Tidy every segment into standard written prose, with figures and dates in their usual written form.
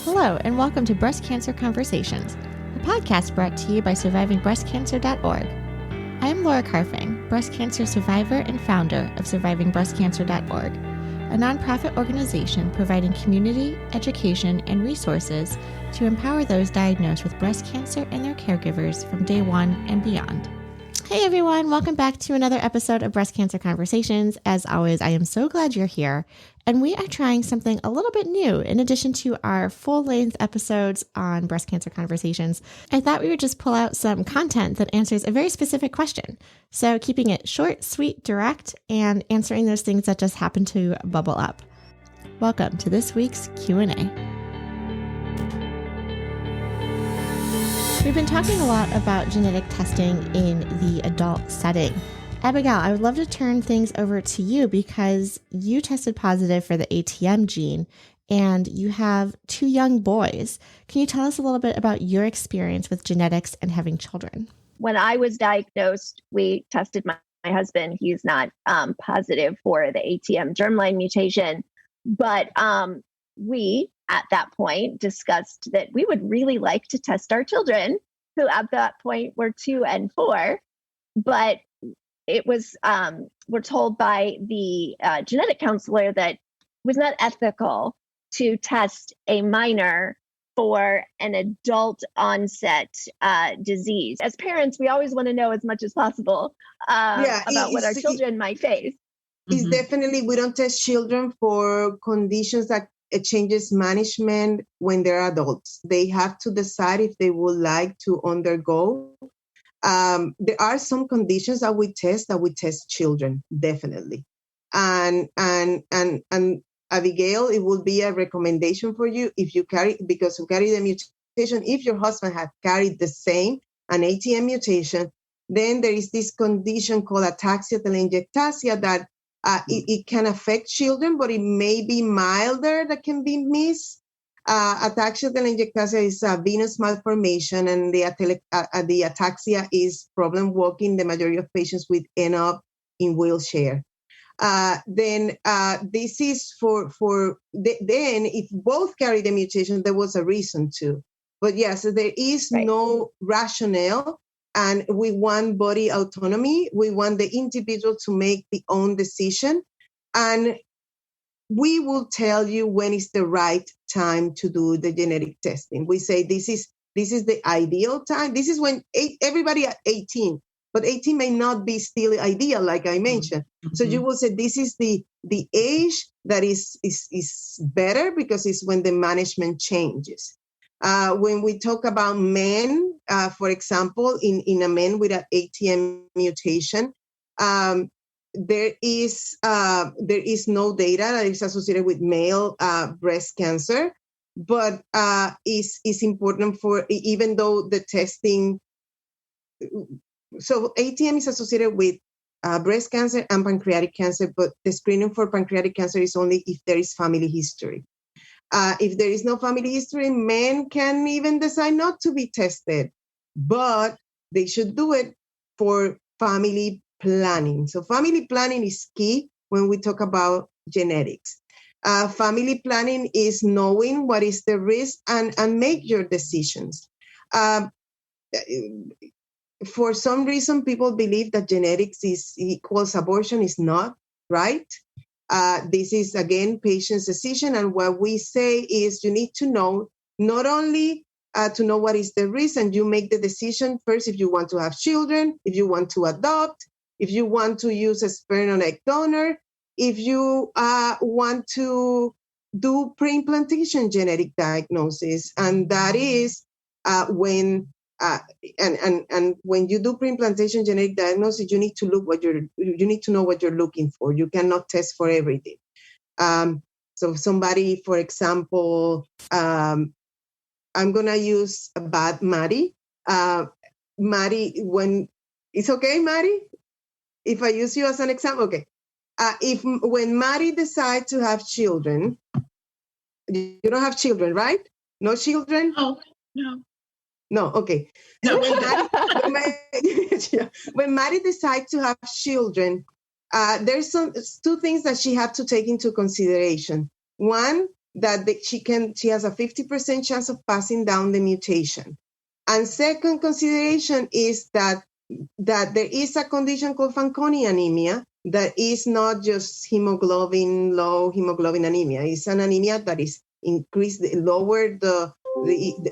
Hello, and welcome to Breast Cancer Conversations, a podcast brought to you by SurvivingBreastCancer.org. I am Laura Carfing, breast cancer survivor and founder of SurvivingBreastCancer.org, a nonprofit organization providing community, education, and resources to empower those diagnosed with breast cancer and their caregivers from day one and beyond. Hey everyone, welcome back to another episode of Breast Cancer Conversations. As always, I am so glad you're here. And we are trying something a little bit new. In addition to our full-length episodes on breast cancer conversations, I thought we would just pull out some content that answers a very specific question. So keeping it short, sweet, direct, and answering those things that just happen to bubble up. Welcome to this week's Q&A. We've been talking a lot about genetic testing in the adult setting. Abigail, I would love to turn things over to you because you tested positive for the ATM gene and you have 2 young boys. Can you tell us a little bit about your experience with genetics and having children? When I was diagnosed, we tested my husband. He's not positive for the ATM germline mutation, but we at that point discussed that we would really like to test our children, who at that point were 2 and 4. But it was, we're told by the genetic counselor that it was not ethical to test a minor for an adult onset disease. As parents, we always want to know as much as possible about what our children might face. It's definitely, we don't test children for conditions that it changes management when they're adults. They have to decide if they would like to undergo. There are some conditions that we test children, definitely. And Abigail, it will be a recommendation for you if you carry the mutation. If your husband had carried the same, an ATM mutation, then there is this condition called ataxia telangiectasia that it can affect children, but it may be milder that can be missed. Ataxia telangiectasia is a venous malformation, and the ataxia is problem walking. The majority of patients will end up in wheelchair. Then this is then if both carry the mutation, there was a reason to. But yes, there is no rationale. And we want body autonomy. We want the individual to make the own decision. And we will tell you when is the right time to do the genetic testing. We say this is the ideal time. This is when everybody at 18, but 18 may not be still ideal, like I mentioned. Mm-hmm. So you will say this is the age that is better because it's when the management changes. When we talk about men, for example, in a man with an ATM mutation, there is no data that is associated with male breast cancer, but is important for, even though the testing. So ATM is associated with breast cancer and pancreatic cancer, but the screening for pancreatic cancer is only if there is family history. If there is no family history, men can even decide not to be tested, but they should do it for family planning. So family planning is key when we talk about genetics. Family planning is knowing what is the risk and make your decisions. For some reason, people believe that genetics equals abortion. Is not right. This is, again, patient's decision. And what we say is you need to know, not only to know what is the risk, and you make the decision first if you want to have children, if you want to adopt, if you want to use a sperm or egg donor, if you want to do pre-implantation genetic diagnosis. And that is when when you do pre-implantation genetic diagnosis, you need to know what you're looking for. You cannot test for everything. So somebody, for example, I'm gonna use a bad Maddie. Maddie, when it's okay, Maddie, if I use you as an example, okay. When Maddie decides to have children, you don't have children, right? No children? Oh, no. No, okay. So when Maddie decides to have children, there's 2 things that she has to take into consideration. One, that she has a 50% chance of passing down the mutation. And second consideration is that there is a condition called Fanconi anemia that is not just low hemoglobin anemia. It's an anemia that is increased, lower the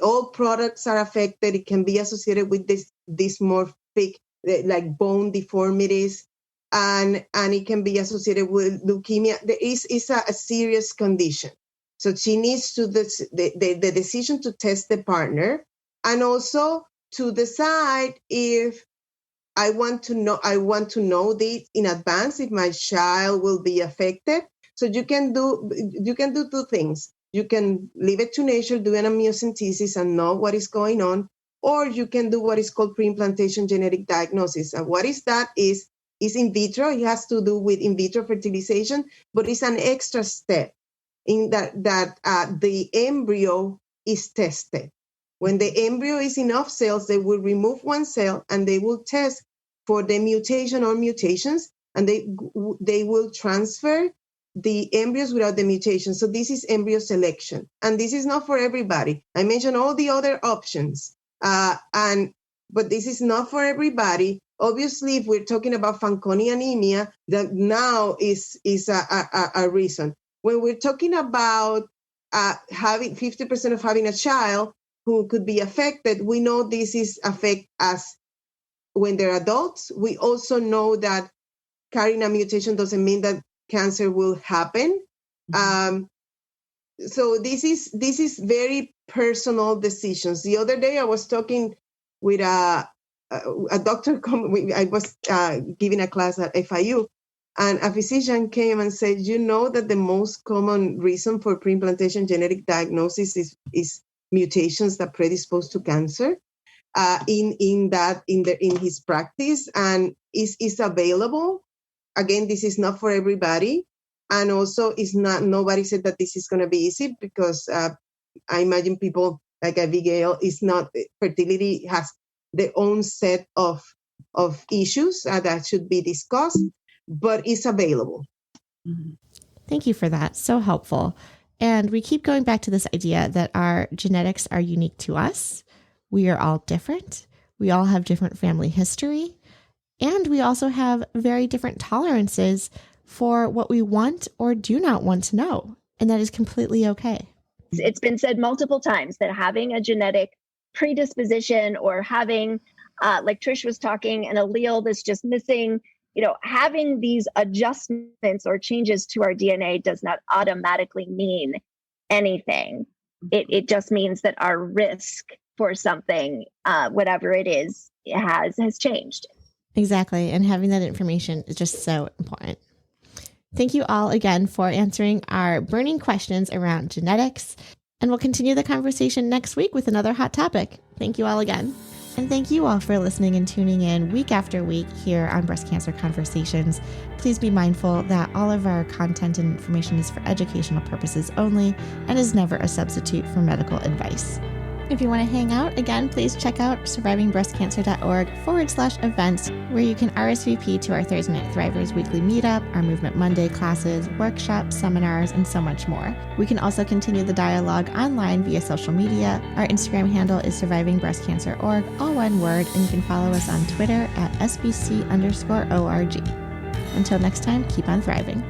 all products are affected. It can be associated with this dysmorphic, like bone deformities, and it can be associated with leukemia. There is a serious condition. So she needs to the decision to test the partner, and also to decide if I want to know this in advance if my child will be affected. So you can do two things. You can leave it to nature, do an amniocentesis and know what is going on, or you can do what is called pre-implantation genetic diagnosis. And what is that is in vitro. It has to do with in vitro fertilization, but it's an extra step in that the embryo is tested. When the embryo is enough cells, they will remove one cell and they will test for the mutation or mutations, and they will transfer the embryos without the mutation. So this is embryo selection. And this is not for everybody. I mentioned all the other options, but this is not for everybody. Obviously, if we're talking about Fanconi anemia, that now is a reason. When we're talking about having 50% of having a child who could be affected, we know this is affect us when they're adults. We also know that carrying a mutation doesn't mean that cancer will happen. So this is very personal decisions. The other day I was talking with a doctor. I was giving a class at FIU, and a physician came and said, you know that the most common reason for pre-implantation genetic diagnosis is mutations that predispose to cancer. In his practice, and is available. Again, this is not for everybody, and also nobody said that this is going to be easy, because I imagine people like Abigail fertility has their own set of issues that should be discussed, but it's available. Thank you for that. So helpful. And we keep going back to this idea that our genetics are unique to us. We are all different. We all have different family history. And we also have very different tolerances for what we want or do not want to know. And that is completely okay. It's been said multiple times that having a genetic predisposition or having, like Trish was talking, an allele that's just missing, having these adjustments or changes to our DNA does not automatically mean anything. It just means that our risk for something, whatever it is, has changed. Exactly. And having that information is just so important. Thank you all again for answering our burning questions around genetics. And we'll continue the conversation next week with another hot topic. Thank you all again. And thank you all for listening and tuning in week after week here on Breast Cancer Conversations. Please be mindful that all of our content and information is for educational purposes only and is never a substitute for medical advice. If you want to hang out, again, please check out survivingbreastcancer.org/events, where you can RSVP to our Thursday Night Thrivers weekly meetup, our Movement Monday classes, workshops, seminars, and so much more. We can also continue the dialogue online via social media. Our Instagram handle is survivingbreastcancer.org, all one word, and you can follow us on Twitter at SBC_ORG. Until next time, keep on thriving.